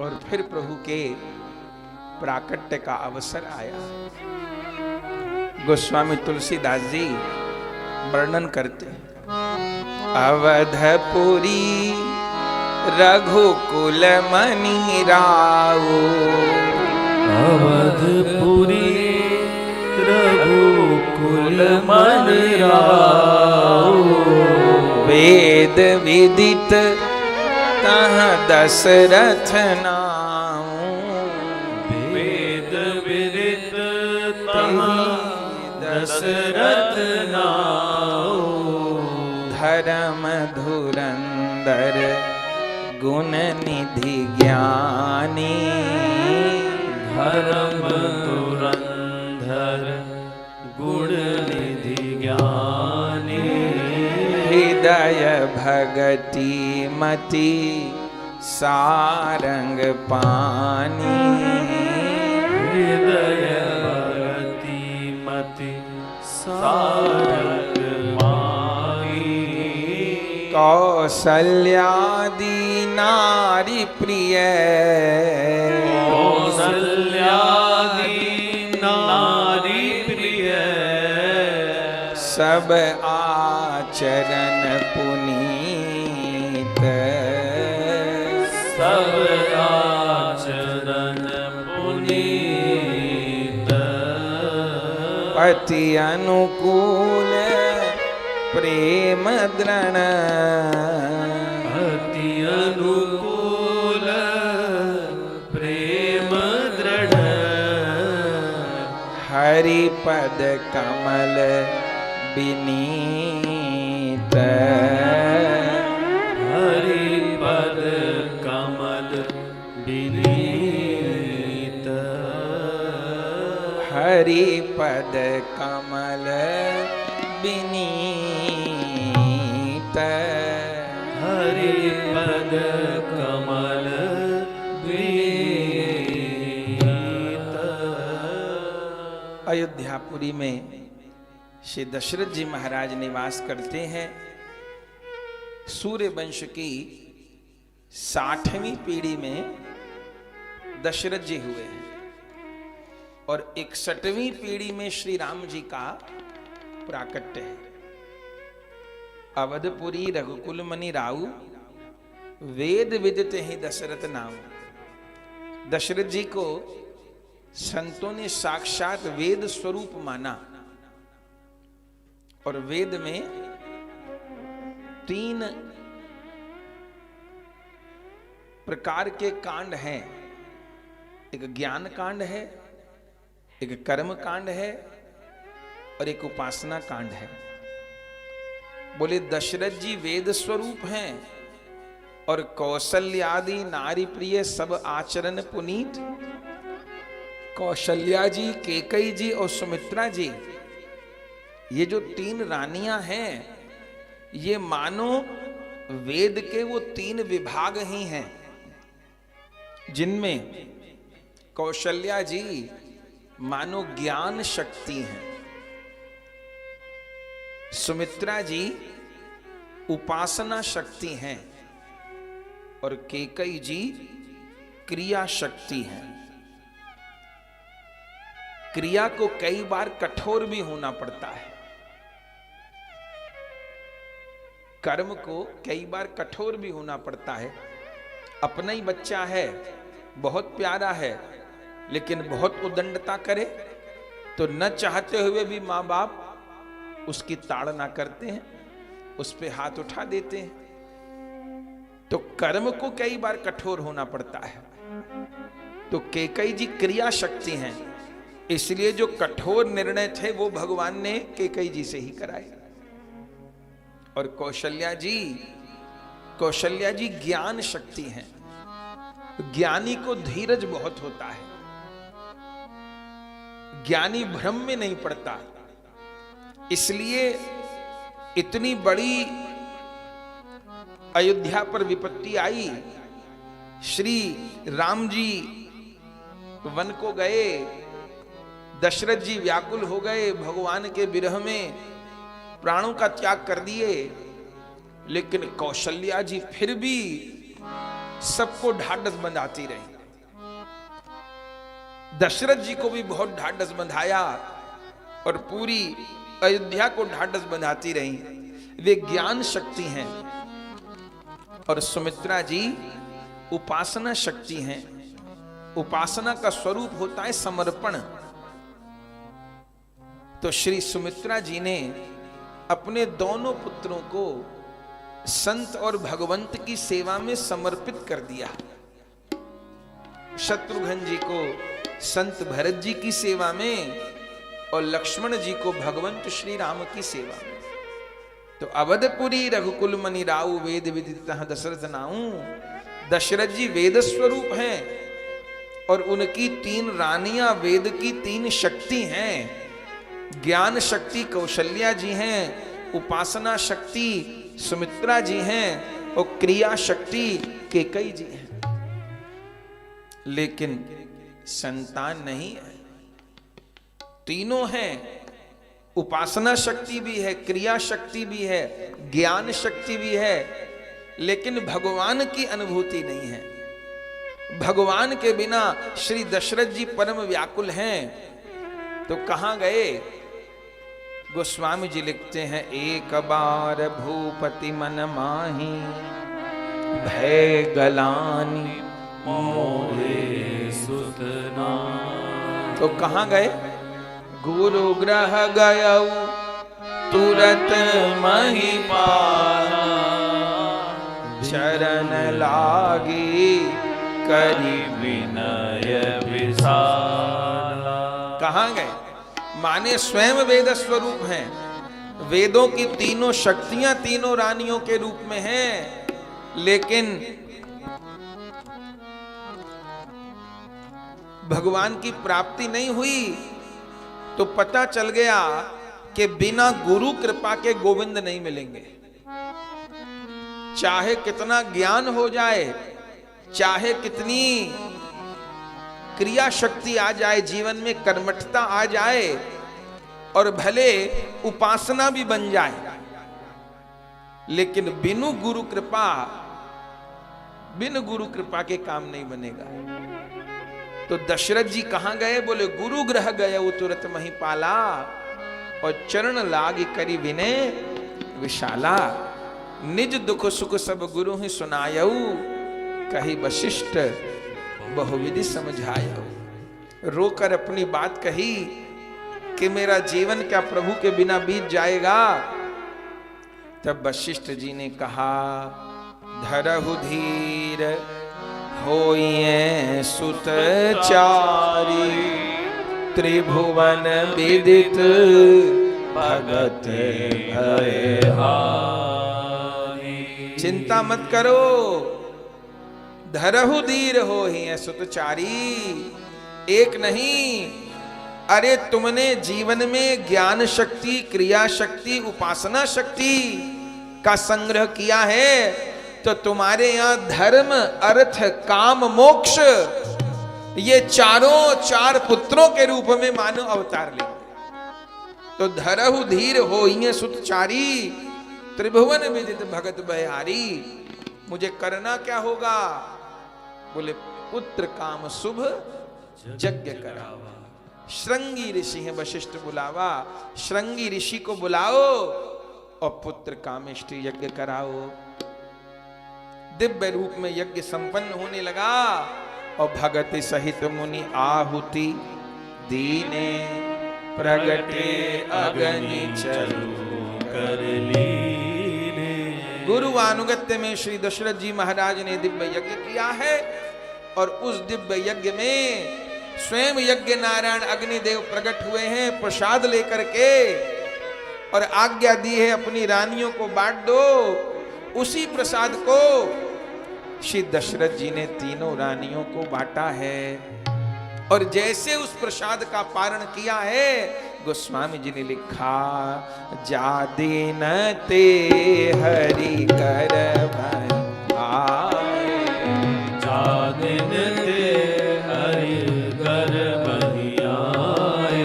और फिर प्रभु के प्राकट्य का अवसर आया। गोस्वामी तुलसीदास जी वर्णन करते हैं, अवधपुरी रघुकुल मनि राऊ, अवधपुरी रघुकुल मनि राऊ, वेद विदित तह दशरथ नाऊ, वेद विदित तह दशरथ नाऊ, धर्म धुरंधर गुण निधि ज्ञानी, धर्म धुरंधर गुण निधि ज्ञानी, हृदय भगति मति सारंग पानी, हृदय भगति मति सारंग पानी, कौसल्यादि नारी प्रिय, कौसल्यादि नारी प्रिय, सब आचरण पुनीत, सब आचरण पुनीत, पति अनुकूल प्रेम दृढ़, अति अनुकूल प्रेम दृढ़, हरि पद कमल विनीत, हरि पद कमल विनीत, हरि पद कमल विनीत, हरि पद कमल विनीत। अयोध्यापुरी में श्री दशरथ जी महाराज निवास करते हैं। सूर्य वंश की 60वीं पीढ़ी में दशरथ जी हुए हैं और 61वीं पीढ़ी में श्री राम जी का प्राकट्य है। अवधपुरी रघुकुल मनि राऊ, वेद विदित ही दशरथ नाऊ। दशरथ जी को संतों ने साक्षात वेद स्वरूप माना और वेद में 3 प्रकार के कांड हैं। एक ज्ञान कांड है, एक कर्म कांड है और एक उपासना कांड है। बोले दशरथ जी वेद स्वरूप हैं और कौशल्यादि नारी प्रिय सब आचरण पुनीत। कौशल्या जी, केकई जी और सुमित्रा जी, ये जो 3 रानियां हैं, ये मानो वेद के वो 3 विभाग ही हैं, जिनमें कौशल्या जी मानो ज्ञान शक्ति हैं, सुमित्रा जी उपासना शक्ति हैं और केकई जी क्रिया शक्ति हैं। क्रिया को कई बार कठोर भी होना पड़ता है, कर्म को कई बार कठोर भी होना पड़ता है। अपना ही बच्चा है, बहुत प्यारा है, लेकिन बहुत उदंडता करे तो न चाहते हुए भी माँ बाप उसकी ताड़ना करते हैं, उस पे हाथ उठा देते हैं। तो कर्म को कई बार कठोर होना पड़ता है। तो केकई जी क्रिया शक्ति हैं, इसलिए जो कठोर निर्णय थे वो भगवान ने केकई जी से ही कराए। और कौशल्या जी ज्ञान शक्ति हैं। ज्ञानी को धीरज बहुत होता है, ज्ञानी भ्रम में नहीं पड़ता, इसलिए इतनी बड़ी अयोध्या पर विपत्ति आई। श्री राम जी वन को गए, दशरथ जी व्याकुल हो गए, भगवान के विरह में प्राणों का त्याग कर दिए, लेकिन कौशल्या जी फिर भी सबको ढाढ़स बंधाती रही। दशरथ जी को भी बहुत ढाढ़स बंधाया और पूरी अयोध्या को ढाढ़स बंधाती रही। वे ज्ञान शक्ति हैं और सुमित्रा जी उपासना शक्ति हैं। उपासना का स्वरूप होता है समर्पण। तो श्री सुमित्रा जी ने अपने दोनों पुत्रों को संत और भगवंत की सेवा में समर्पित कर दिया। शत्रुघ्न जी को संत भरत जी की सेवा में और लक्ष्मण जी को भगवंत श्री राम की सेवा में। तो अवधपुरी रघुकुल मनि राउ वेद विदितः दशरथ नाऊ। दशरथ जी वेद स्वरूप हैं और उनकी 3 रानियां वेद की 3 शक्ति हैं। ज्ञान शक्ति कौशल्या जी हैं, उपासना शक्ति सुमित्रा जी हैं और क्रिया शक्ति कैकेयी जी हैं। लेकिन संतान नहीं है। तीनों हैं, उपासना शक्ति भी है, क्रिया शक्ति भी है, ज्ञान शक्ति भी है, लेकिन भगवान की अनुभूति नहीं है। भगवान के बिना श्री दशरथ जी परम व्याकुल हैं। तो कहां गए? गोस्वामी जी लिखते हैं, एक बार भूपति मन माही भय गलानी मोरे सुतना। तो कहां गए? गुरु ग्रह गयऊ तुरत महिपाला चरण लागी करी विनय विशाला। कहां गए? माने स्वयं वेद स्वरूप हैं। वेदों की तीनों शक्तियां तीनों रानियों के रूप में हैं, लेकिन भगवान की प्राप्ति नहीं हुई। तो पता चल गया कि बिना गुरु कृपा के गोविंद नहीं मिलेंगे। चाहे कितना ज्ञान हो जाए, चाहे कितनी क्रिया शक्ति आ जाए, जीवन में कर्मठता आ जाए और भले उपासना भी बन जाए, लेकिन बिनु गुरु कृपा के काम नहीं बनेगा। तो दशरथ जी कहां गए? बोले गुरु ग्रह गए तुरत महिपाला और चरण लाग करी विनय विशाला। निज दुख सुख सब गुरु ही सुनायऊ कही वशिष्ठ बहुविधि समझायऊ। रोकर अपनी बात कही कि मेरा जीवन क्या प्रभु के बिना बीत जाएगा। तब वशिष्ठ जी ने कहा, धरहु धीर होइए सुत चारी त्रिभुवन विदित भगत भय हारी। चिंता मत करो, धरहु धीर होइए सुतचारी। एक नहीं, अरे तुमने जीवन में ज्ञान शक्ति, क्रिया शक्ति, उपासना शक्ति का संग्रह किया है, तो तुम्हारे यहां धर्म, अर्थ, काम, मोक्ष ये चारों 4 पुत्रों के रूप में मानव अवतार लेंगे। तो धरहु धीर होइए सुतचारी त्रिभुवन विदित भगत बहारी। मुझे करना क्या होगा? बोले पुत्र काम शुभ यज्ञ करावा। श्रृंगी ऋषि है वशिष्ठ बुलावा। श्रृंगी ऋषि को बुलाओ और पुत्र कामेष्टि यज्ञ कराओ। दिव्य रूप में यज्ञ संपन्न होने लगा और भगति सहित मुनि आहुति दीने प्रगटे अग्नि चलू कर लीने। गुरु अनुगत्य में श्री दशरथ जी महाराज ने दिव्य यज्ञ किया है और उस दिव्य यज्ञ में स्वयं यज्ञ नारायण अग्निदेव प्रकट हुए हैं प्रसाद लेकर के और आज्ञा दी है अपनी रानियों को बांट दो। उसी प्रसाद को श्री दशरथ जी ने तीनों रानियों को बांटा है और जैसे उस प्रसाद का पारण किया है, गोस्वामी जी ने लिखा, जा दिन ते हरि कर आए, जा दिन ते हरि कर बहियाए,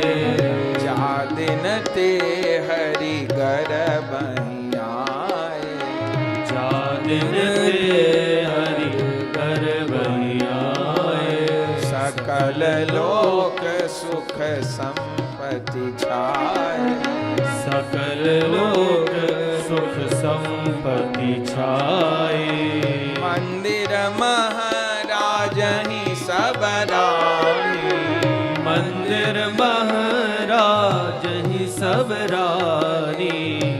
जा दिन ते हरि कर बहियाए, जा दिन ते हरि कर वही आए। सकल लोक सुख संपत्ति छाए। सकल लोक सुख संपत्ति छाए। मंदिर महाराज ही सब रानी। मंदिर महाराज ही सब रानी।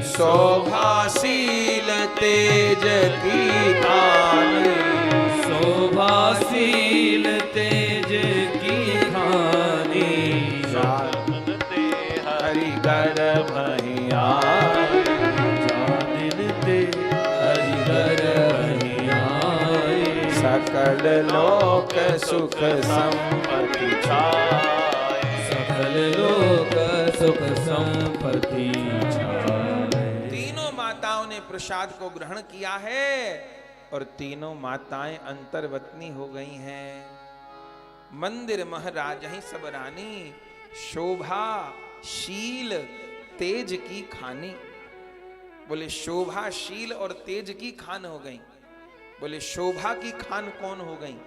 शोभाशील तेज की खानी। शोभाशील तेज की खानी। हरि गर्भ ही आए। जानिन ते हरि गर्भ ही आए। सकल लोक सुख संपत्ति छाए। सकल लोक सुख संपत्ति छाए। तीनों माताओं ने प्रसाद को ग्रहण किया है और तीनों माताएं अंतर्वतनी हो गई हैं। मंदिर महाराज ही सब रानी। शोभा शील तेज की खानी। बोले शोभा शील और तेज की खान हो गई। बोले शोभा की खान कौन हो गई?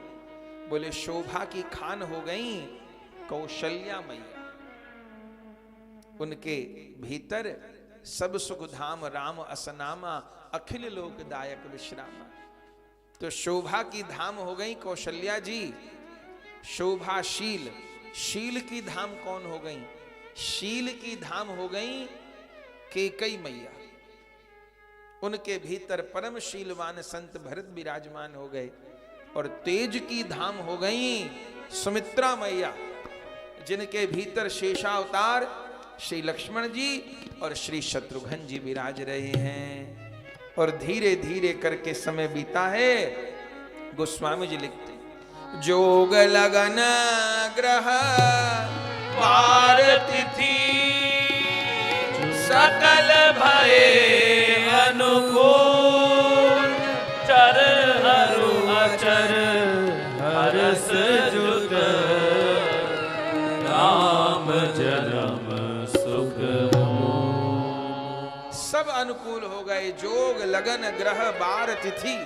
बोले शोभा की खान हो गई कौशल्या मैया। उनके भीतर सब सुख धाम राम असनामा अखिल लोकदायक विश्रामा। तो शोभा की धाम हो गई कौशल्या जी। शोभाशील शील की धाम कौन हो गई? शील की धाम हो गई केकई मैया। उनके भीतर परम शीलवान संत भरत विराजमान हो गए। और तेज की धाम हो गई सुमित्रा मैया, जिनके भीतर शेषावतार श्री लक्ष्मण जी और श्री शत्रुघ्न जी विराज रहे हैं। और धीरे धीरे करके समय बीता है। गोस्वामी जी लिखते जोग लगन ग्रह पार तिथि सकल भये अनुकूल। चर हरु अचर हरस जुग। राम जन्म सुख मोह। सब अनुकूल हो गए। जोग लगन ग्रह बार तिथि।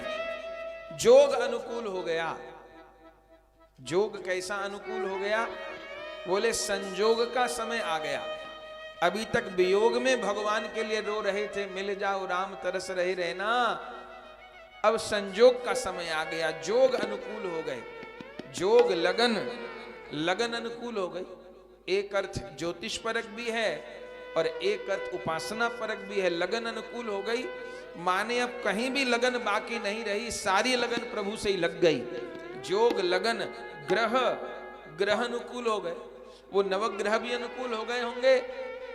जोग अनुकूल हो गया। जोग कैसा अनुकूल हो गया? बोले संजोग का समय आ गया। अभी तक वियोग में भगवान के लिए रो रहे थे, मिल जाओ राम तरस रहे रहना। अब संजोग का समय आ गया। जोग अनुकूल हो गए। जोग लगन, लगन अनुकूल हो गई। एक अर्थ ज्योतिष परक भी है और एक अर्थ उपासना परक भी है। लगन अनुकूल हो गई माने अब कहीं भी लगन बाकी नहीं रही, सारी लगन प्रभु से ही लग गई। जोग लगन ग्रह, ग्रह अनुकूल हो गए। वो नवग्रह भी अनुकूल हो गए होंगे,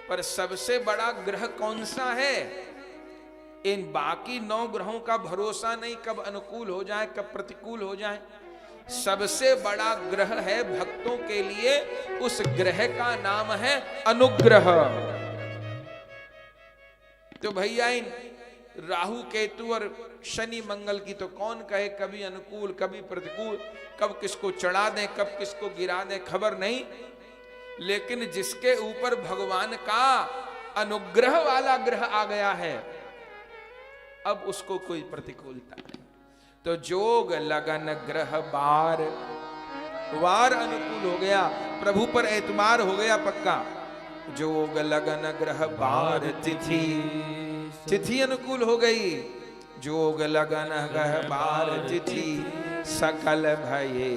पर सबसे बड़ा ग्रह कौन सा है? इन बाकी 9 ग्रहों का भरोसा नहीं कब अनुकूल हो जाए कब प्रतिकूल हो जाए। सबसे बड़ा ग्रह है भक्तों के लिए, उस ग्रह का नाम है अनुग्रह। तो भैया इन राहु केतु और शनि मंगल की तो कौन कहे, कभी अनुकूल कभी प्रतिकूल, कब किसको चढ़ा दें कब किसको गिरा दें खबर नहीं। लेकिन जिसके ऊपर भगवान का अनुग्रह वाला ग्रह आ गया है, अब उसको कोई प्रतिकूलता नहीं। तो जोग लगन ग्रह बार, वार अनुकूल हो गया, प्रभु पर एतबार हो गया पक्का। जोग लगन ग्रह बार तिथि, तिथि अनुकूल हो गई। जोग लगन ग्रह बार तिथि सकल भये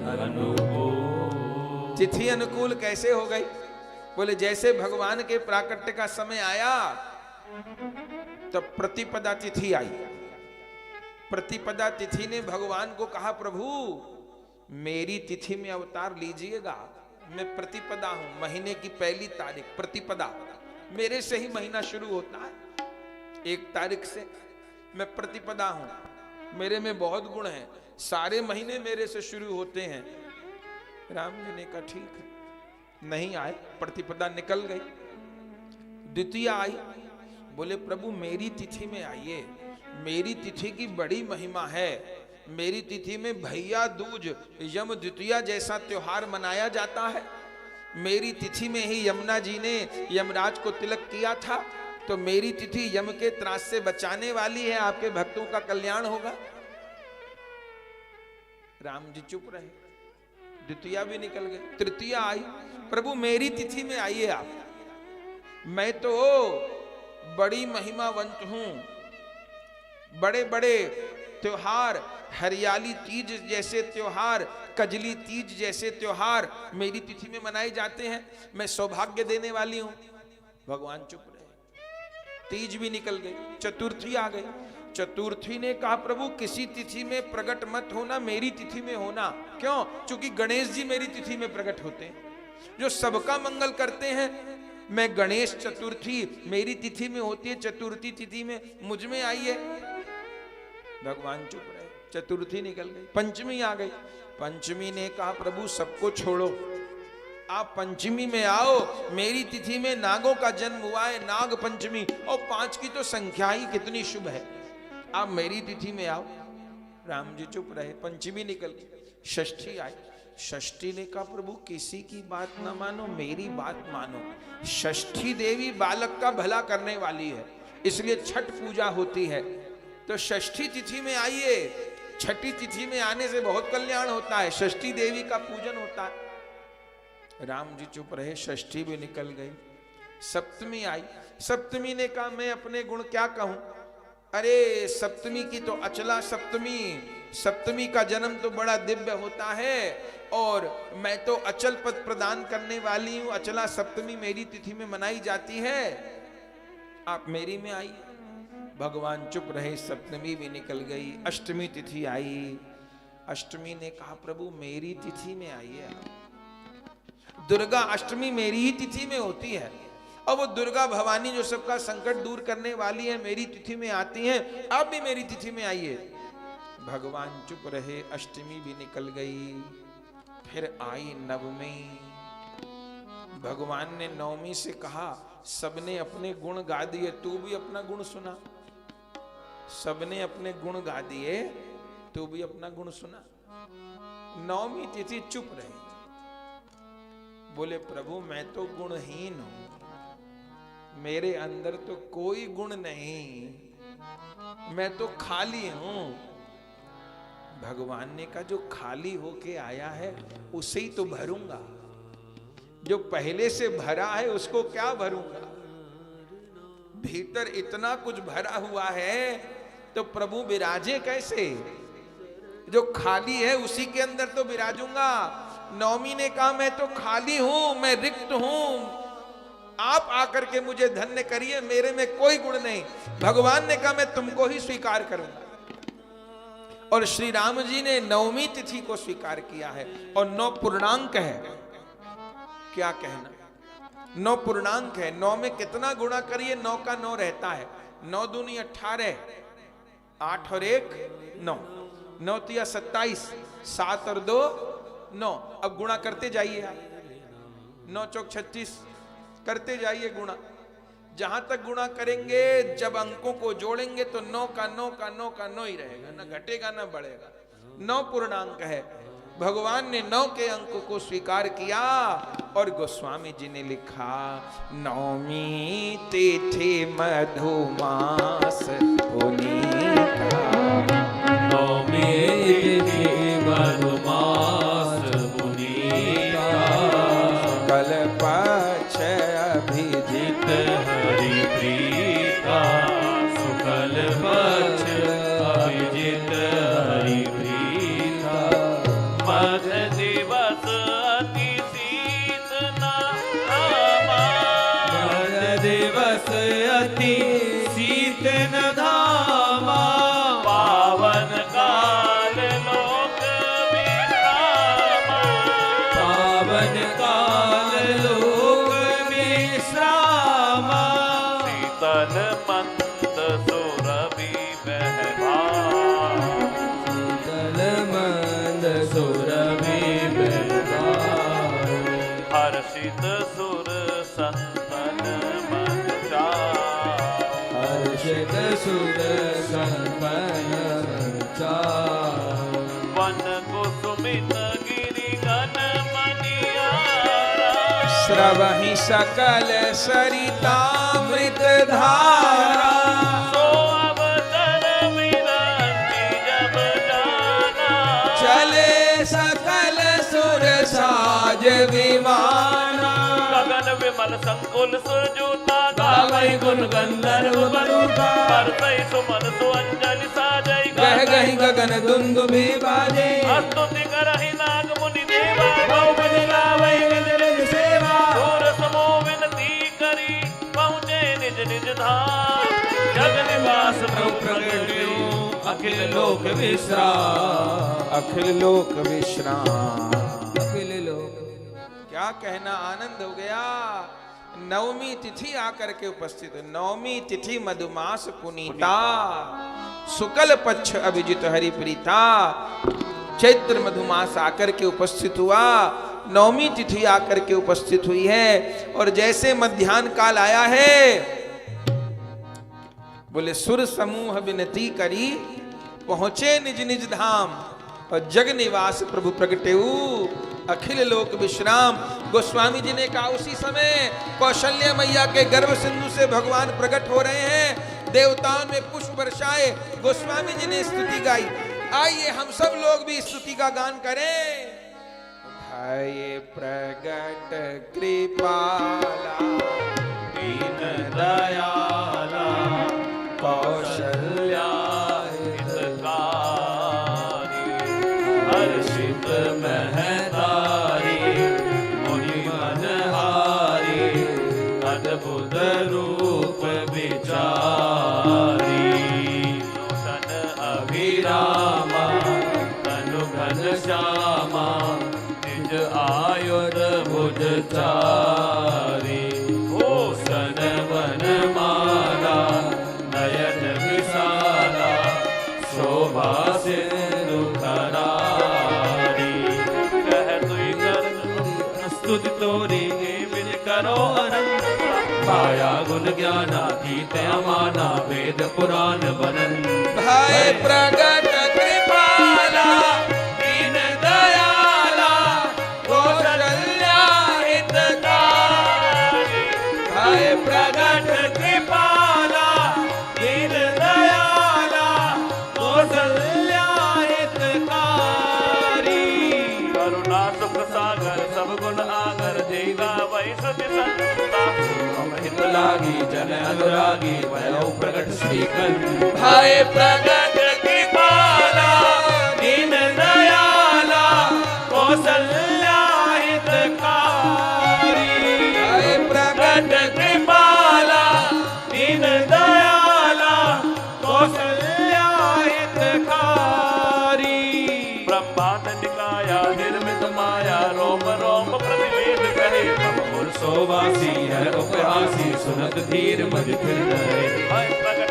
अनुकूल। तिथि अनुकूल कैसे हो गई? बोले जैसे भगवान के प्राकट्य का समय आया तब प्रतिपदा तिथि आई। प्रतिपदा तिथि ने भगवान को कहा प्रभु मेरी तिथि में अवतार लीजिएगा, मैं प्रतिपदा हूं, महीने की पहली तारीख प्रतिपदा, मेरे से ही महीना शुरू होता है, 1 तारीख से मैं प्रतिपदा हूं, मेरे में बहुत गुण हैं, सारे महीने मेरे से शुरू होते हैं। राम जी ने कहा ठीक है, नहीं आए, प्रतिपदा निकल गई। द्वितीय आई, बोले प्रभु मेरी तिथि में आइए, मेरी तिथि की बड़ी महिमा है, मेरी तिथि में भैया दूज यम द्वितीया जैसा त्योहार मनाया जाता है। मेरी तिथि में ही यमुना जी ने यमराज को तिलक किया था, तो मेरी तिथि यम के त्रास से बचाने वाली है, आपके भक्तों का कल्याण होगा। राम जी चुप रहे। द्वितीया भी निकल गई, तृतीया आई, प्रभु मेरी तिथि में आइए आप, मैं तो बड़ी महिमावंत हूं, बड़े बड़े त्योहार, हरियाली तीज जैसे त्योहार, कजली तीज जैसे त्योहार मेरी तिथि में मनाए जाते हैं, मैं सौभाग्य देने वाली हूं। भगवान चुप रहे। तीज भी निकल गई, चतुर्थी आ गई। चतुर्थी ने कहा प्रभु किसी तिथि में प्रकट मत होना, मेरी तिथि में होना। क्यों? क्योंकि गणेश जी मेरी तिथि में प्रकट होते हैं, जो सबका मंगल करते हैं। मैं गणेश चतुर्थी मेरी तिथि में होती है, चतुर्थी तिथि में मुझ में आई है। भगवान चुप रहे। चतुर्थी निकल गई, पंचमी आ गई। पंचमी ने कहा प्रभु सबको छोड़ो, आप पंचमी में आओ, मेरी तिथि में नागों का जन्म हुआ है, नाग पंचमी, और 5 की तो संख्या ही कितनी शुभ है, आप मेरी तिथि में आओ। राम जी चुप रहे। पंचमी निकल गई, षष्ठी आई। षष्ठी ने कहा प्रभु किसी की बात ना मानो, मेरी बात मानो। षष्ठी देवी बालक का भला करने वाली है, इसलिए छठ पूजा होती है। तो षष्ठी तिथि में आइए, छठी तिथि में आने से बहुत कल्याण होता है, षष्ठी देवी का पूजन होता है। राम जी चुप रहे। षष्ठी भी निकल गई, सप्तमी आई। सप्तमी ने कहा मैं अपने गुण क्या कहूं, अरे सप्तमी की तो अचला सप्तमी, सप्तमी का जन्म तो बड़ा दिव्य होता है, और मैं तो अचल पद प्रदान करने वाली हूं, अचला सप्तमी मेरी तिथि में मनाई जाती है, आप मेरी में आई। भगवान चुप रहे। सप्तमी भी निकल गई, अष्टमी तिथि आई। अष्टमी ने कहा प्रभु मेरी तिथि में आइए आप। दुर्गा अष्टमी मेरी ही तिथि में होती है, और वो दुर्गा भवानी जो सबका संकट दूर करने वाली है मेरी तिथि में आती हैं, आप भी मेरी तिथि में आइए। भगवान चुप रहे। अष्टमी भी निकल गई, फिर आई नवमी। भगवान ने नवमी से कहा सबने अपने गुण गा दिए, तू भी अपना गुण सुना। सबने अपने गुण गा दिए, तू भी अपना गुण सुना। नवमी तिथि चुप रही। बोले प्रभु मैं तो गुणहीन हूं, मेरे अंदर तो कोई गुण नहीं, मैं तो खाली हूं। भगवान ने कहा जो खाली होके आया है उसे ही तो भरूंगा, जो पहले से भरा है उसको क्या भरूंगा। भीतर इतना कुछ भरा हुआ है तो प्रभु विराजे कैसे, जो खाली है उसी के अंदर तो विराजूंगा। नवमी ने कहा मैं तो खाली हूं, मैं रिक्त हूं, आप आकर के मुझे धन्य करिए, मेरे में कोई गुण नहीं। भगवान ने कहा मैं तुमको ही स्वीकार करूंगा। और श्री राम जी ने नवमी तिथि को स्वीकार किया है, और 9 पूर्णांक है, क्या कहना, 9 पूर्णांक है। 9 में कितना गुणा करिए 9 का 9 रहता है, 9 दूनी 18, 8 और 1 9, 9 तिया 27, 7 और 2 9। अब गुणा करते जाइए आप, 9 चौक 36 करते जाइए गुणा। जहां तक गुणा करेंगे, जब अंकों को जोड़ेंगे तो 9 का 9 का 9 का 9 ही रहेगा, ना घटेगा ना बढ़ेगा। 9 पूर्णांक है। भगवान ने 9 के अंक को स्वीकार किया, और गोस्वामी जी ने लिखा नवमी तिथि मधुमास पुनीता, नवमी तिथि मधुमास पुनीता, कल्पक्ष अभिजित हरि प्रीता, सुकल पक्ष अभिजित हरि प्रीता, मध दिवस अति शीतला धामा, मध दिवस अति शीतल धामा, पावन काल लोक विश्रामा, पावन काल लोक विश्रामा, शीतल मंद सुरभि बहवा, शीतल मंद सुरभि बहवा, हर्षित सुर संतन मन चाव, हर्षित सुर संतन मन चाव, वन कुसुमित गिरि गण मनियारा, स्रवहि सकल सरितामृत धारा, सो अवसर विरंचि जब जाना, चले साज विमाना। गगन विमल संकुल सुरजूता गावै गुण गंधर्व बरूता। परतै सुमन सुअंजलि साजै गह गहि गगन दुंदुभि बाजे। स्तुति करहि नाग मुनि देवा बहु बहु गावै निज निज सेवा। सूर समो विनती करी पहुँचे निज निज धाम। जग निवास प्रभु प्रगट्यो अखिल लोक विश्राम। अखिल लोक विश्राम। अखिल लोक क्या कहना, आनंद हो गया। नवमी तिथि आकर के उपस्थित। नवमी तिथि मधुमास पुनीता। शुक्ल पक्ष अभिजित हरिप्रीता। चैत्र मधुमास आकर के उपस्थित हुआ। नवमी तिथि आकर के उपस्थित हुई है। और जैसे मध्याह्न काल आया है, बोले सुर समूह विनती करी पहुंचे निज निज धाम। और जग निवास प्रभु प्रगटेऊ अखिल लोक विश्राम। गोस्वामी जी ने कहा उसी समय कौशल्या मैया के गर्भ सिंधु से भगवान प्रकट हो रहे हैं। देवताओं में पुष्प वर्षाए। गोस्वामी जी ने स्तुति गाई। आइए हम सब लोग भी स्तुति का गान करें। भय प्रगट कृपाला दीन दयाला कौशल्या हर्षित महतारी मुनि मनहारी। अद्भुत रूप विचारी। तन अभिरामा तनु घन श्यामा। निज आयुध भुज चारी। भूषण वन माला नयन विशाला। शोभा सिंधु करारी। कह तुई कर स्तुति तोरी विज करो अनंत। माया गुण ज्ञानातीत अमाना वेद पुराण बनन। भय प्रगट कृपाला दीन दयाला कौशल्या हितकारी। भय प्रगट कृपाला दीन दयाला कौशल्या हितकारी। करुणा सुख सागर सब गुण आगर। देगा वै सुति संता। हित लागी जन अनुरागी भयो प्रगट श्रीकंठ। भय प्रगट कृपाला दीन दयाला कौशल्या हितकारी। भय प्रगट कृपाला दीन दयाला कौशल्या हितकारी। ब्रह्मांड निकाया निर्मित माया। रोम रोम प्रतिवेद करे। मम सोवासी है उपहासी। सुनत धीर मज फिर डरे। भय प्रगट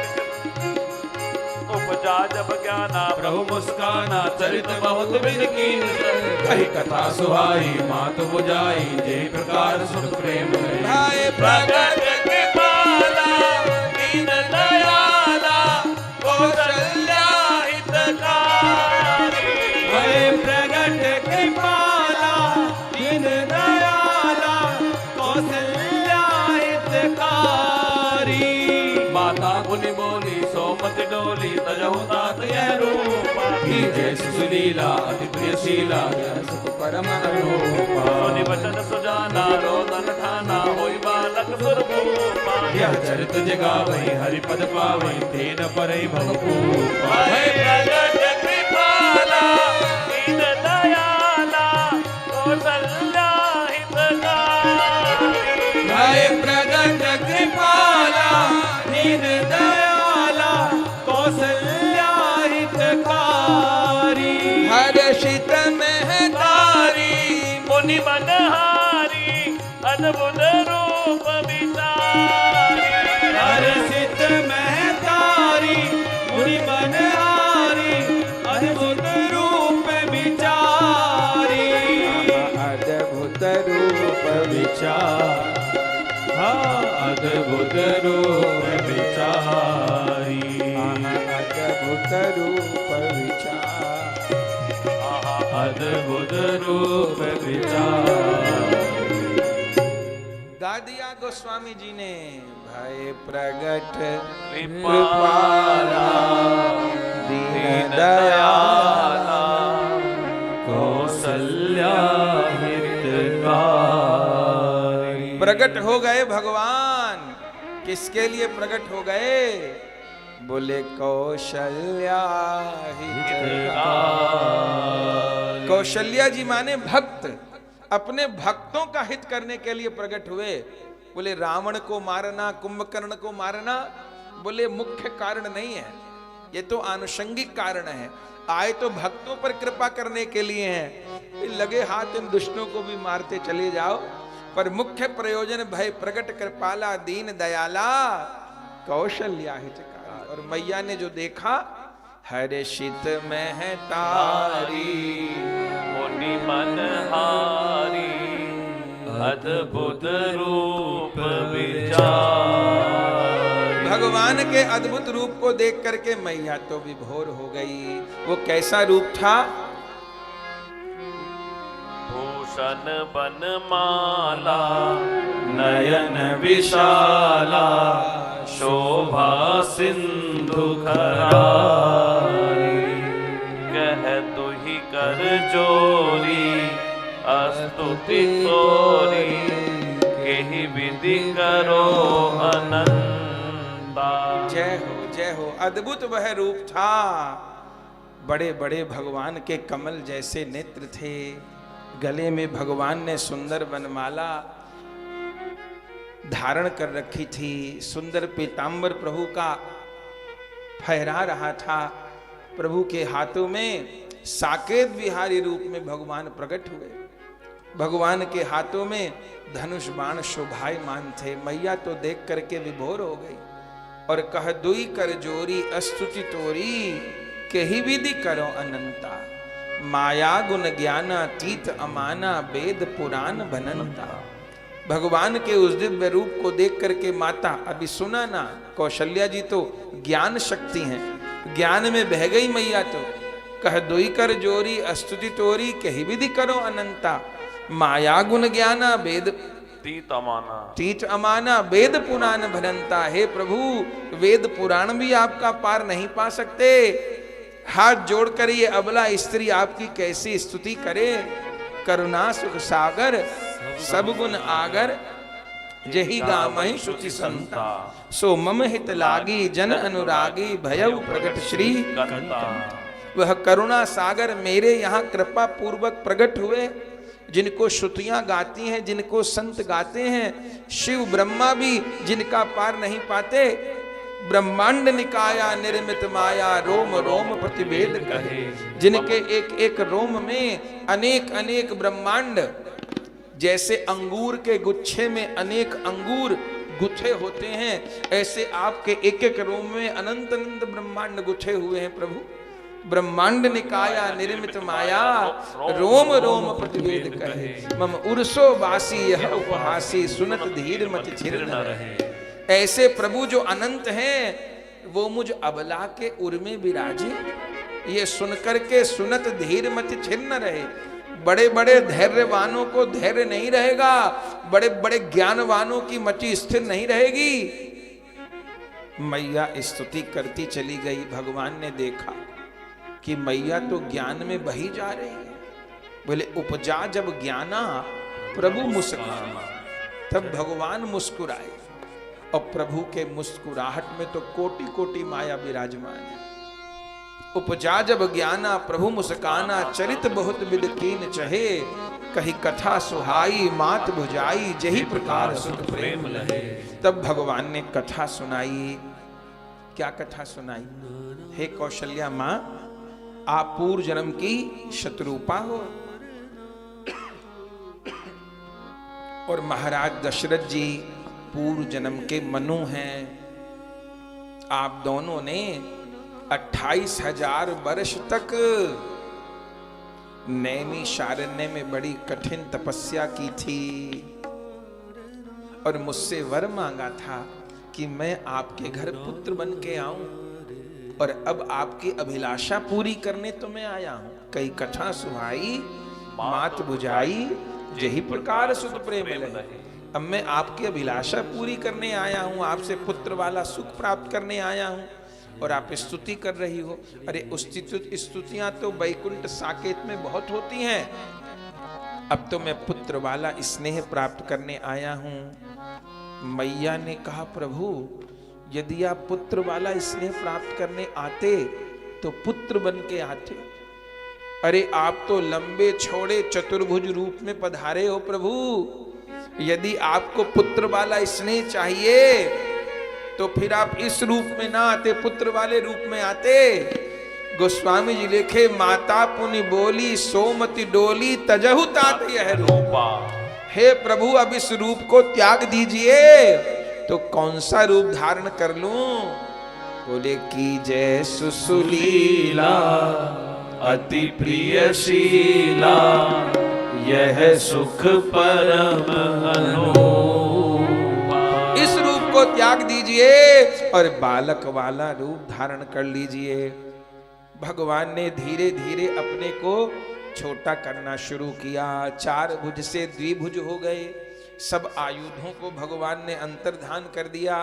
उपजा जब ज्ञाना प्रभु मुस्काना। चरित बहुत बिन कीन कही कथा सुहाई। मात बुझाई जय प्रकार सुख प्रेम। भय प्रगट कृपाला दीन दयाला कौशल्या हितकारी। भय प्रगट कृपाला दीन दयाला कौशल्या हितकारी। माता मुनि बोली सोमति डोली। तजहु तात यह रूपा। जय सुशीला अति प्रियशीला। सुख परम अनुरूपा। सुनि वचन सुजाना रोदन ठाना। होई बालक सुरभूपा। यह चरित जगावै हरिपद पावै। तेन परै भवभूपा। भय प्रगट कृपाला दीन दयाला कौशल्या हितकारी। भय प्रगट कृपाला दीन दयाला कौशल्या हितकारी। हर्षित महतारी मुनि मनहारी। अद्भुत रूप विचारी। हर्षित महतारी मुनि मनहारी। अद्भुत रूप विचारी। अद्भुत रूप विचार। अद्भुत रूप विचारी। अद्भुत रूप विचार। अद्भुत रूप विचारी। गा दिया गोस्वामी जी ने। भय प्रगट कृपाला दीन दयाला कौशल्या कौशल्या हितकारी। प्रकट हो गए भगवान, किसके लिए प्रकट हो गए? बोले कौशल्या हितकारी। कौशल्या जी माने भक्त, अपने भक्तों का हित करने के लिए प्रकट हुए। बोले रावण को मारना, कुंभकर्ण को मारना, बोले मुख्य कारण नहीं है, ये तो आनुषंगिक कारण है। आए तो भक्तों पर कृपा करने के लिए हैं, लगे हाथ इन दुष्टों को भी मारते चले जाओ, पर मुख्य प्रयोजन भय प्रकट कृपाला दीन दयाला कौशल्या हितकारी। और मैया ने जो देखा, हर्षित में है तारी मुनि मनहारी, अद्भुत रूप विचार। भगवान के अद्भुत रूप को देख करके मैया तो विभोर हो गई। वो कैसा रूप था? भूषण बनमाला नयन विशाला, शोभा सिंधु खरारी। कह तुहि कर जोरी स्तुति तोरी, केहि विधि करो अनंता। जय हो जय हो। अद्भुत वह रूप था। बड़े बड़े भगवान के कमल जैसे नेत्र थे, गले में भगवान ने सुंदर वनमाला धारण कर रखी थी, सुंदर पीतांबर प्रभु का फहरा रहा था। प्रभु के हाथों में साकेत विहारी रूप में भगवान प्रकट हुए। भगवान के हाथों में धनुष बाण शोभायमान थे। मैया तो देख करके विभोर हो गई और कह दुई कर जोरी स्तुति तोरी, केहि विधि करो अनंता। माया गुण ज्ञाना तीत अमाना, वेद पुराण बनंता। भगवान के उस दिव्य रूप को देख करके माता, अभी सुना ना, कौशल्या जी तो ज्ञान शक्ति हैं, ज्ञान में बह गई मैया तो। कह दुई कर जोरी स्तुति तोरी, केहि विधि करो अनंता। माया गुण ज्ञाना वेद तीत अमाना, वेद पुराण भनंता। हे प्रभु, वेद पुराण भी आपका पार नहीं पा सकते। हाथ जोड़कर ये अबला स्त्री आपकी कैसी स्तुति करे। करुणा सुख सागर सब गुण आगर, जही गामहि श्रुति संता। सो मम हित लागी जन अनुरागी, भयउ प्रगट श्री कंता। वह करुणा सागर मेरे यहाँ कृपा पूर्वक प्रकट हुए, जिनको श्रुतियां गाती हैं, जिनको संत गाते हैं, शिव ब्रह्मा भी जिनका पार नहीं पाते। ब्रह्मांड निकाया निर्मित माया, रोम रोम प्रतिवेद कहे। जिनके एक एक रोम में अनेक अनेक ब्रह्मांड, जैसे अंगूर के गुच्छे में अनेक अंगूर गुथे होते हैं, ऐसे आपके एक एक रोम में अनंत अनंत ब्रह्मांड गुथे हुए हैं प्रभु। ब्रह्मांड निकाया निर्मित माया, रोम रोम प्रतिवेद कहे। मम उर्सो वासी यह उपहासी, सुनत धीर मति छिर न रहे। ऐसे प्रभु जो अनंत हैं, वो मुझ अबला के उर में विराजे। ये सुनकर के सुनत धीर मति छिर न रहे। बड़े बड़े धैर्यवानों को धैर्य नहीं रहेगा, बड़े बड़े ज्ञानवानों की मति स्थिर नहीं रहेगी। मैया स्तुति करती चली गई। भगवान ने देखा कि मैया तो ज्ञान में बही जा रही है। बोले उपजा जब ज्ञाना प्रभु मुस्कुराना। तब भगवान मुस्कुराए, और प्रभु के मुस्कुराहट में तो कोटि कोटि माया विराजमान है। उपजा जब ज्ञाना प्रभु मुस्काना, चरित बहुत विद कीन चहे। कही कथा सुहाई मात भुजाई, जही प्रकार सुख प्रेम लहे। तब भगवान ने कथा सुनाई। क्या कथा सुनाई? हे कौशल्या माँ, आप पूर्व जन्म की शत्रुपा हो, और महाराज दशरथ जी पूर्व जन्म के मनु हैं। आप दोनों ने 28,000 वर्ष तक नैमिषारण्य में बड़ी कठिन तपस्या की थी, और मुझसे वर मांगा था कि मैं आपके घर पुत्र बन के आऊं, और अब आपकी अभिलाषा पूरी करने तो मैं आया हूं। कई कथा सुहाई मात बुझाई, यही प्रकार सुख प्रेम लहे। अब मैं आपकी अभिलाषा पूरी करने आया हूं, आपसे पुत्र वाला सुख प्राप्त करने आया हूं। और आप स्तुति कर रही हो। अरे स्तुतियां तो वैकुंठ साकेत में बहुत होती हैं। अब तो मैं पुत्र वाला स्नेह प्राप्त करने आया हूं। मैया ने कहा, प्रभु यदि आप पुत्र वाला स्नेह प्राप्त करने आते तो पुत्र बन के आते। अरे आप तो लंबे छोड़े चतुर्भुज रूप में पधारे हो प्रभु। यदि आपको पुत्र वाला स्नेह चाहिए तो फिर आप इस रूप में ना आते, पुत्र वाले रूप में आते। गोस्वामी जी लिखे, माता पुनि बोली सोमति डोली तजहु तात यह रूपा। हे प्रभु अब इस रूप को त्याग दीजिए, तो कौन सा रूप धारण कर लूं? बोले की जय सुसुलीला अति प्रियशीला यह सुख परम अनूपा। इस रूप को त्याग दीजिए और बालक वाला रूप धारण कर लीजिए। भगवान ने धीरे धीरे अपने को छोटा करना शुरू किया। 4 भुज से द्विभुज हो गए। सब आयुधों को भगवान ने अंतर्धान कर दिया।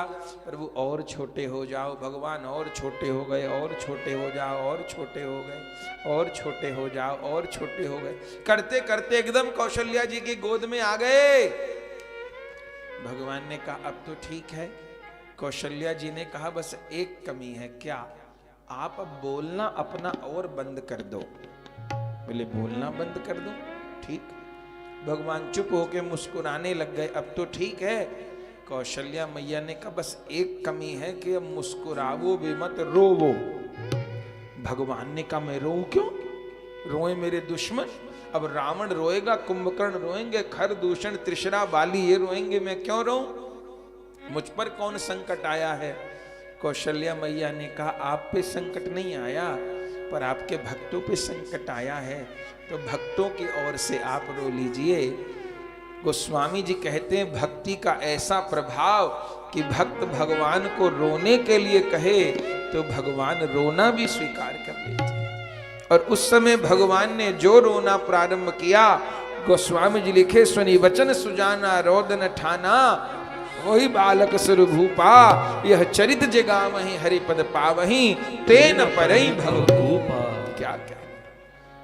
प्रभु और छोटे हो जाओ, भगवान और छोटे हो गए, और छोटे हो जाओ, और छोटे हो गए, और छोटे हो जाओ, और छोटे हो गए। करते करते एकदम कौशल्या जी की गोद में आ गए। भगवान ने कहा अब तो ठीक है। कौशल्या जी ने कहा बस एक कमी है। क्या? आप अब बोलना अपना और बंद कर दो। बोले बोलना बंद कर दो? ठीक। भगवान चुप होके मुस्कुराने लग गए। अब तो ठीक है। कौशल्या मैया ने कहा बस एक कमी है कि अब मुस्कुरावो भी मत, रोवो। भगवान ने कहा मैं रोऊं क्यों? रोए मेरे दुश्मन। अब रावण रोएगा, कुंभकर्ण रोएंगे, खर दूषण त्रिशरा बाली ये रोएंगे, मैं क्यों रोऊं? मुझ पर कौन संकट आया है? कौशल्या मैया ने कहा आप पे संकट नहीं आया, पर आपके भक्तों पे संकट आया है, तो भक्तों की ओर से आप रो लीजिए। गोस्वामी जी कहते हैं भक्ति का ऐसा प्रभाव कि भक्त भगवान को रोने के लिए कहे तो भगवान रोना भी स्वीकार कर लेते हैं। और उस समय भगवान ने जो रोना प्रारंभ किया, गोस्वामी जी लिखे, सुनी वचन सुजाना रोदन ठाना, वही बालक सुरभूपा, यह चरित जगावहि हरिपद पावहि, तेन परई भवभूपा। क्या क्या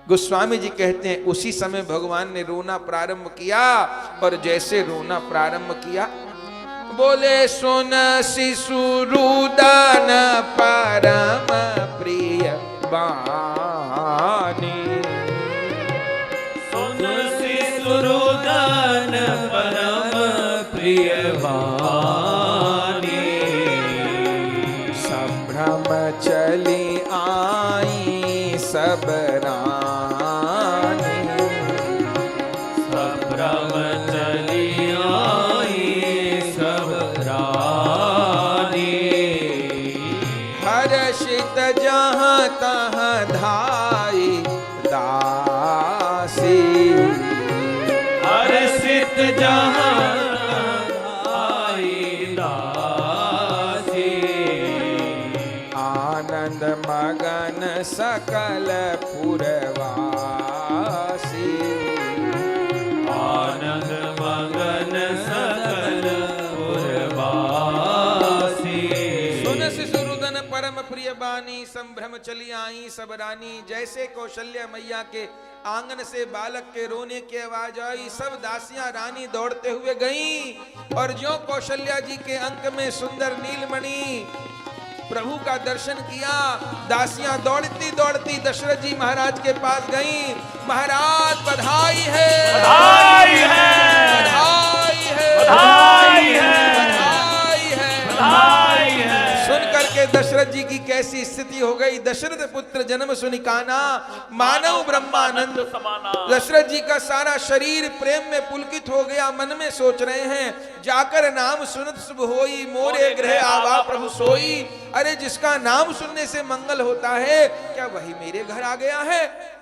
गोस्वामी जी कहते हैं उसी समय भगवान ने रोना प्रारंभ किया। और जैसे रोना प्रारंभ किया, बोले सुन शिशु रुदन परम प्रिय बानी, सुन शिशु रुदन परम प्रिय बानी, संभ्रम चली आई सब रानी, संभ्रम चली आई सब रानी, हर्षित जहाँ तहाँ धाई दासी, हर्षित जहाँ धाई दासी, आनंद मगन सकल पुरवासी, आनंद मगन सकल पुरवासी। सुन शिशुरुदन परम प्रिय बानी, संभ्रम चली आई सब रानी। जैसे कौशल्या मैया के आंगन से बालक के रोने की आवाज आई, सब दासियां रानी दौड़ते हुए गईं। और जो कौशल्या जी के अंक में सुंदर नीलमणि प्रभु का दर्शन किया, दासियां दौड़ती दौड़ती दशरथ जी महाराज के पास गईं। महाराज बधाई है, बधाई है, बधाई है, बधाई है, बधाई है, बधाई है। सुन करके दशरथ जी की कैसी स्थिति हो गई। दशरथ पुत्र जन्म सुनिकाना, मानव ब्रह्मानंद समाना। दशरथ जी का सारा शरीर प्रेम में पुलकित हो गया। मन में सोच रहे हैं, जाकर नाम सुनत शुभ होई, मोरे गृह आवा प्रभु सोई। अरे जिसका नाम सुनने से मंगल होता है, क्या वही मेरे घर आ गया है?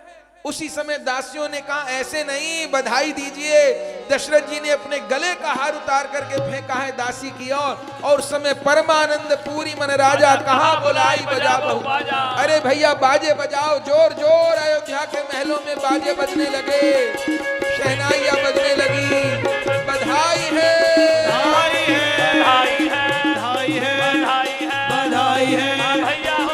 उसी समय दासियों ने कहा ऐसे नहीं, बधाई दीजिए। दशरथ जी ने अपने गले का हार उतार करके फेंका है दासी की ओर, और समय परमानंद पूरी मन राजा कहाँ बुलाई बजा बहु। अरे भैया बाजे बजाओ, जोर जोर। अयोध्या के महलों में बाजे बजने लगे, शहनाइयां बजने लगी। बधाई है, बधाई है, बधाई है, बधाई है, बधाई है, बधाई है।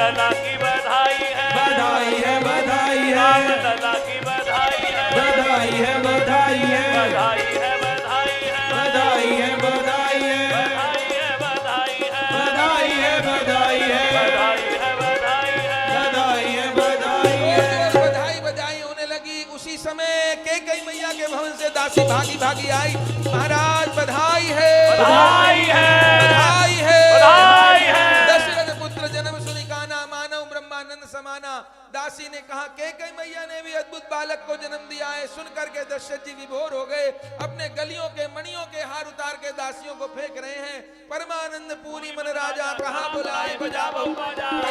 लला की बधाई है, बधाई है, बधाई है, राम लला की बधाई है, बधाई है, बधाई है, बधाई है, बधाई है, बधाई है, बधाई है, बधाई है, बधाई है, बधाई है, बधाई है, बधाई है, बधाई है, बधाई है, बधाई है। और बधाई बधाई होने लगी। उसी समय कैकेयी मैया के भवन से दासी भागी भागी आई, महाराज बधाई है, बधाई है, बधाई है, बधाई है। दशरथ पुत्र जन्म सुनि काना, मानव ब्रह्मानंद समाना। दासी ने कहा कैकेयी मैया ने भी अद्भुत बालक को जन्म दिया है। सुन करके दशरथ जी विभोर हो गए, अपने गलियों के मणियों के हार उतार के दासियों को फेंक रहे हैं। परमानंद पूरी मन राजा कहाँ बुलाए बजाओ,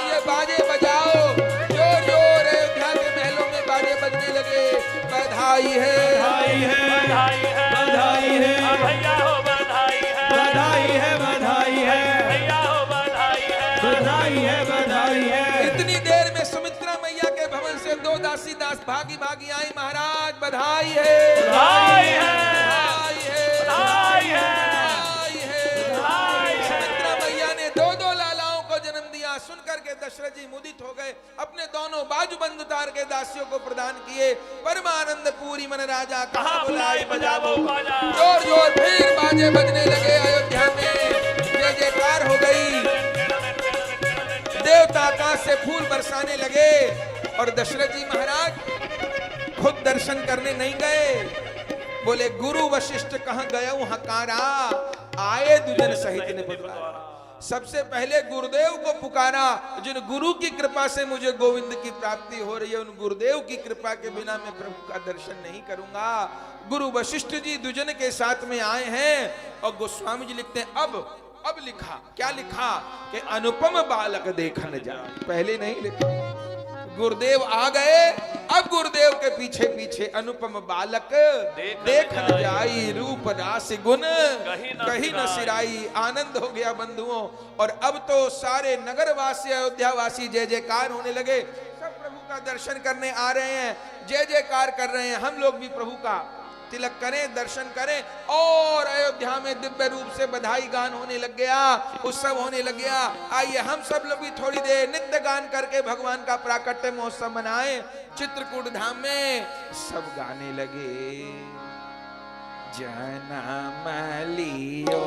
ये बाजे बजाओ, जोर जोर अयोध्या के महलों में बाजे बजने लगे। बधाई है, बधाई है, बधाई है, बधाई है, हाँ भैया हो बधाई है, बधाई है, बधाई है, भैया हो बधाई है, बधाई है, बधाई है। इतनी देर में सुमित्रा मैया के भवन से दो दासी दास भागी भागी आई, महाराज बधाई है, बधाई है, बधाई है, बधाई है, बधाई है। बधाई है। सुमित्रा मैया ने दो दो लालाओं को जन्म दिया। सुनकर के दशरथ जी मुदित हो गए, अपने दोनों बाजूबंद उतार के दासियों को प्रदान किए। परमानंद पूरी मन राजा कहाँ बुलाई बजाओ बाजा, जोर जोर फिर बाजे बजने लगे। अयोध्या में जय जयकार हो गई, देवता आकाश से फूल बरसाने लगे। और दशरथ जी महाराज खुद दर्शन करने नहीं गए, बोले गुरु वशिष्ठ कहाँ गए हकारा, आए दुजन सहित ने बुलवाया। सबसे पहले गुरुदेव को पुकारा, जिन गुरु की कृपा से मुझे गोविंद की प्राप्ति हो रही है, उन गुरुदेव की कृपा के बिना मैं प्रभु का दर्शन नहीं करूंगा। गुरु वशिष्ठ जी दुजन के साथ में आए हैं। और गोस्वामी जी लिखते हैं अब लिखा, क्या लिखा कि अनुपम बालक देखन जा, पहले नहीं लिखा। गुरुदेव आ गए, अब गुरुदेव के पीछे पीछे अनुपम बालक देखन जाई, रूप रास गुण कहीं न सिराई। आनंद हो गया बंधुओं। और अब तो सारे नगरवासी अयोध्या वासी जय जयकार होने लगे, सब प्रभु का दर्शन करने आ रहे हैं, जय जयकार कर रहे हैं। हम लोग भी प्रभु का तिलक करें, दर्शन करें। और अयोध्या में दिव्य रूप से बधाई गान होने लग गया, उत्सव होने लग गया। आइए हम सब लोग भी थोड़ी देर नित्य गान करके भगवान का प्राकट्य महोत्सव मनाएं। चित्रकूट धाम में सब गाने लगे, जनम लियो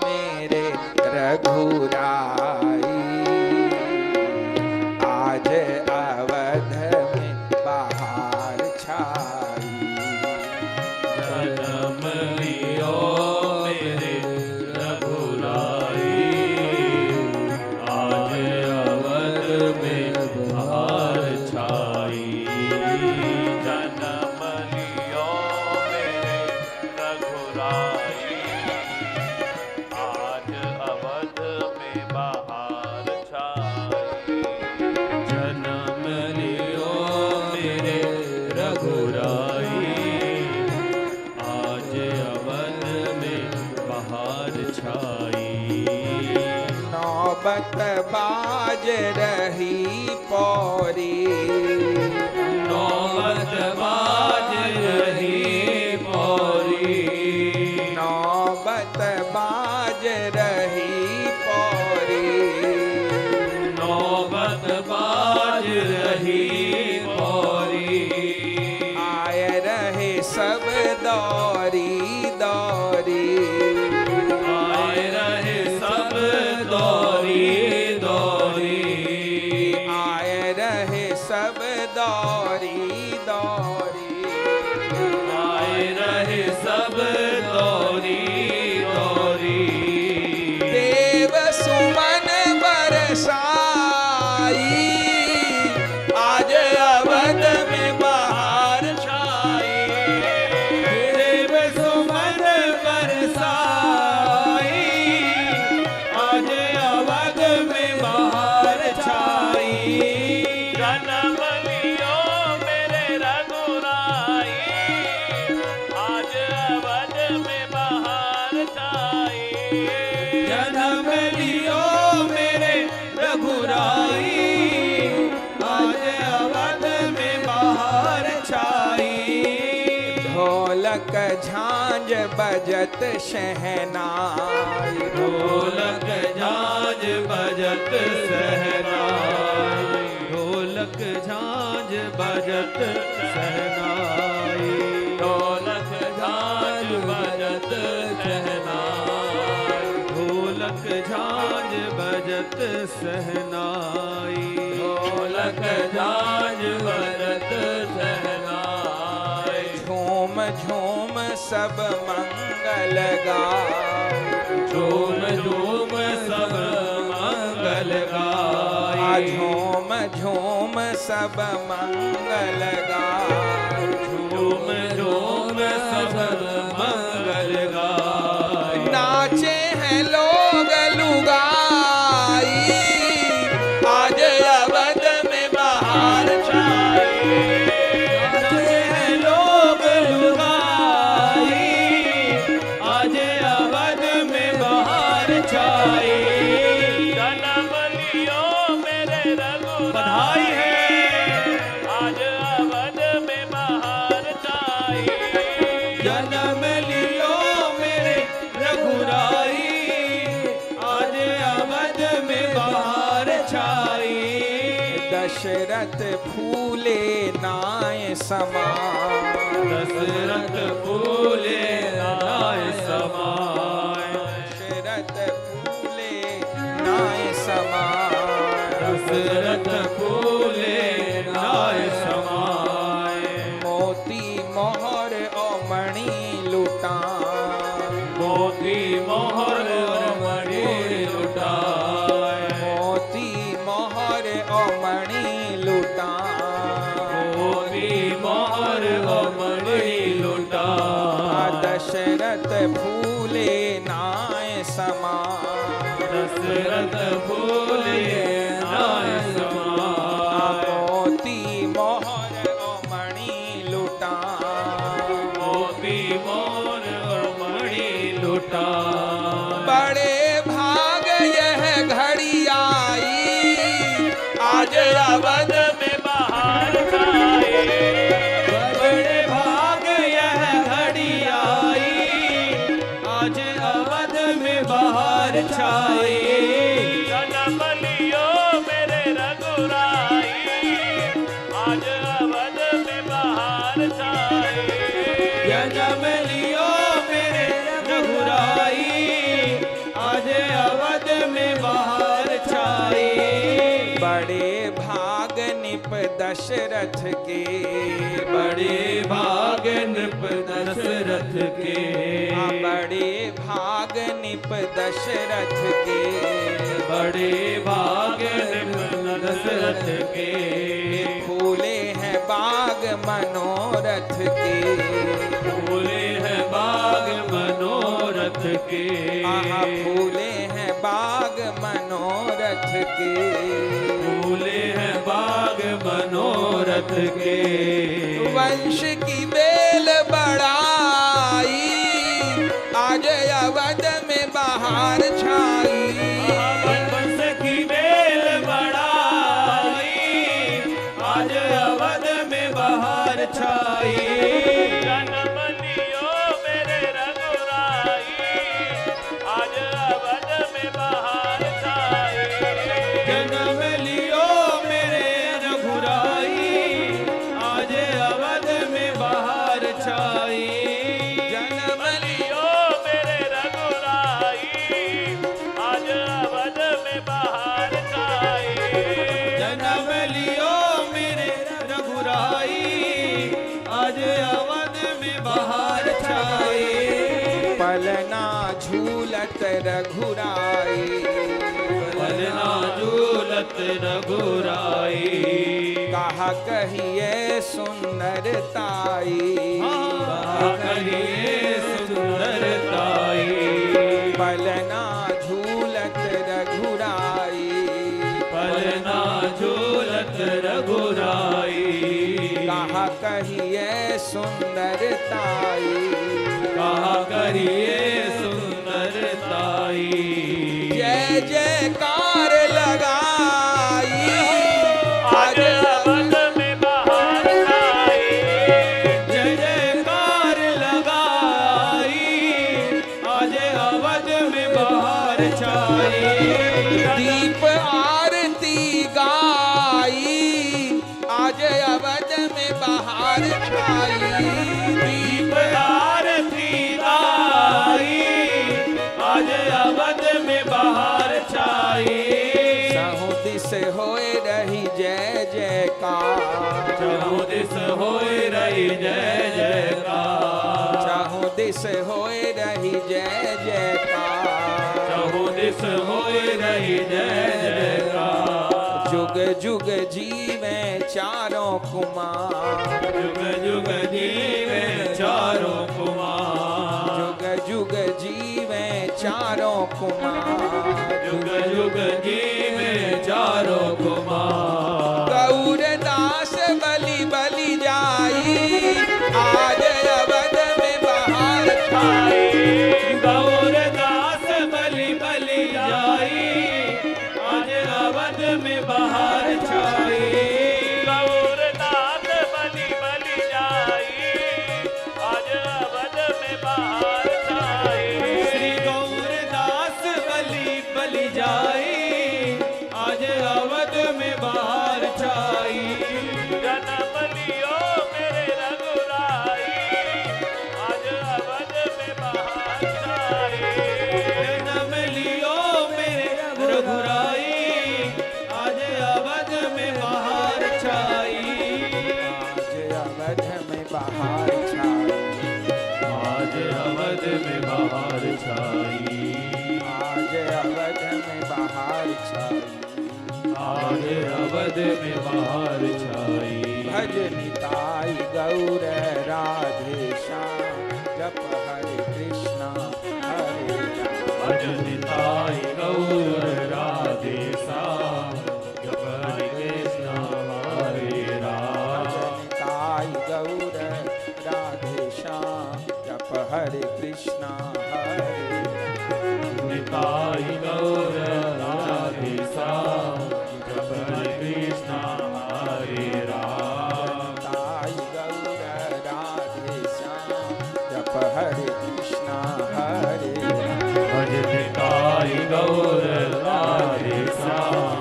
मेरे रघुराई, आज अवध में बाहर छाई। जन्म लियो मेरे रघुराई, आज अवध में बहार छाई। जन्म लियो मेरे रघुराई, आज अवध में बहार छाई। जन्म लियो मेरे रघुराई, आज अवध में बहार छाई। नौबत बाज रही पौरी, नौबत बाज रही पौरी, नौबत बाज रही पौरी, नौबत बाज रही पौरी। आए रहे सब दौरी दौरी, आए रहे सब दौरी दौरी, आए रहे सब दौरी दौरी। आए रहे सब दौरी दौरी। देव सुमन बरसाई, आज अवध में बहार छाई। देव सुमन बरसाई, आज अवध में बहार छाई। जन्म लियो मेरे रघुराई, आज अवध में बहार छाई। जन्म लियो मेरे रघुराई, आज अवध में बहार छाई। ढोलक झांझ बजत शहनाई, ढोलक झांझ बजत सहनाई, बजत सहनाई। ढोलक झांझ बजत सहनाई। ढोलक झांझ बजत सहनाई। ढोलक झांझ बजत सहनाई। झूम झूम सब मंगल गाए। झूम झूम सब मंगल गाए। झूम झूम सब मंगल गाए। झूम झूम सब मंगल गाए। नाचे हैं लोग लुगाई, आज अवध में बाहर छाई। नाचे हैं लोग लुगाई, आज अवध में बाहर छाई। जन्म लियो मेरे रघुराई। बधाई है। आज अवध में बाहर छाई। जन्म लियो मेरे रघुराई, आज अवध में बाहर छाई। दशरथ फूले नाय समान। दशरथ फूले नाय समाय। दशरथ फूले नाय समान। दशरथ फूले नाय समाय। मोती मोहर और मणि लुटा। मोती मोहर और मणि लुटाए। मोती मोहर और मणि लुटा। मोती मोहर और मणि लुटाए। दशरथ फूले नाय समान। दशरथ फूले नाय समाय। मोती मोहर और मणि लुटा। मोती मोहर और मणि लुटाए। बड़े भाग यह घड़ी आई, आज अवध में बाहर छाई। बड़े भाग यह घड़ी आई, आज अवध में बाहर छाई। जन्म लियो मेरे रघुराई। आज अवध में बाहर छाई। जन्म लियो मेरे रघुराई, आज अवध में बाहर छाई। बड़े भाग निप दशरथ के। बड़े भाग नृप दशरथ के। बड़े भाग निप दशरथ के। बड़े भाग नृप दशरथ के। फूले हैं बाग मनोरथ के। फूले हैं बाग मनोरथ के। आहा फूले हैं बाग मनोरथ के। फूले हैं बाग मनोरथ के। वंश की बेल बढ़ाई, आज अवध में बाहर छाई। वंश की बेल बढ़ाई, आज अवध में बाहर छाई। जन्म लियो मेरे रघुराई। आज अवध में बाहर छाई। जन्म लियो मेरे रघुराई, आज अवध में बाहर छाई। जन्म लियो मेरे रघुराई। आज अवध में बाहर छाई। जन्म लियो मेरे रघुराई, आज अवध में बाहर छाई। पलना झूलत रघुराई। पलना झूलत रघुराई। कहा कहिए सुंदरताई। कहा कहिए सुंदरताई। पलना झूलत रघुराई। पलना झूलत रघुराई। कहा कहिए सुंदरताई। कहा करिए सुंदरताई। जय जयकार लगाई, आज अवध में बाहर छाई। जय जयकार लगाई, आज अवध में बाहर छाई। दीप आरती गाई, आज अवध में बहार छाई, दीप आरती लाई, आज अवध में बहार छाई। सहु दिस होए रही जय जयकार, चहुँ दिस होए रही जय जयकार, सहु दिस होए रही जय जयकार, चहुँ दिस होए रही जय जयकार। जुग जुग जीवे चारों कुमार, जुग जुग जीवे चारों कुमार, जुग जुग जीवे चारों कुमार, जुग जुग जीवे चारों कुमार। गौर दास बलि बलि जाई, आज अवध में बहार छाई। गौर दास बलि बलि जाई, आज अवध में बहार छाई। गौर दास बलि बलि जाई, आज अवध में बहार छाई। श्री गौर दास बलि बलि जाई, आज अवध में बहार छाई। जन्म लियो मेरे रघुराई, आज अवध में बहार छाई। जन्म लियो मेरे रघुराई, आज अवध में बहार छाई। आज अवध में बहार छाई, आज अवध में बहार छाई, आज अवध में बहार छाई। आज अवध में बहार छाई। भज निताई गौर राधे श्याम, जप हरे कृष्णा हरे राम। भज निताई गौर राधे श्याम, जप हरे कृष्ण हरे राम। निताई गौर राधे श्याम, जप हरे कृष्णा हरे राम। निताई गौर राधे श्याम, जप हरे कृष्ण हरे राम। निताई गौर राधे श्याम, जप हरे कृष्णा हरे राम। भज निताई गौर राधे श्याम,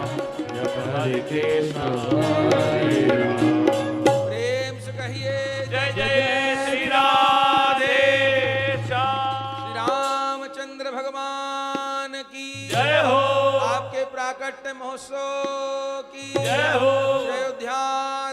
जप हरे कृष्ण हरे राम। प्रेम से कहिए जय जय श्री राधे श्याम। श्री रामचंद्र भगवान की जय हो। आपके प्राकट्य महोत्सव की जय हो। श्री अयोध्या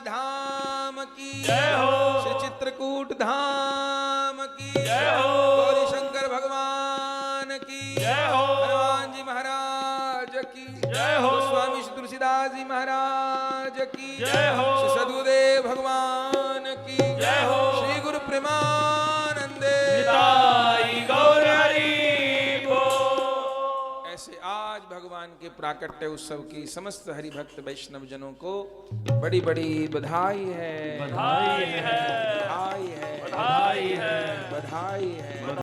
धाम की जय हो। श्री चित्रकूट धाम की जय हो। गौरी शंकर भगवान की जय हो। हनुमान जी महाराज की जय हो। स्वामी श्री तुलसीदास जी महाराज की जय हो। श्री सदगुरुदेव भगवान की जय हो। श्री गुरु प्रेमानंदे। निताई गौर हरि बोल। ऐसे आज भगवान के प्राकट्य उत्सव की समस्त हरि भक्त वैष्णव जनों को बड़ी बड़ी बधाई है, बधाई है, बधाई है, बधाई है। बधाई है।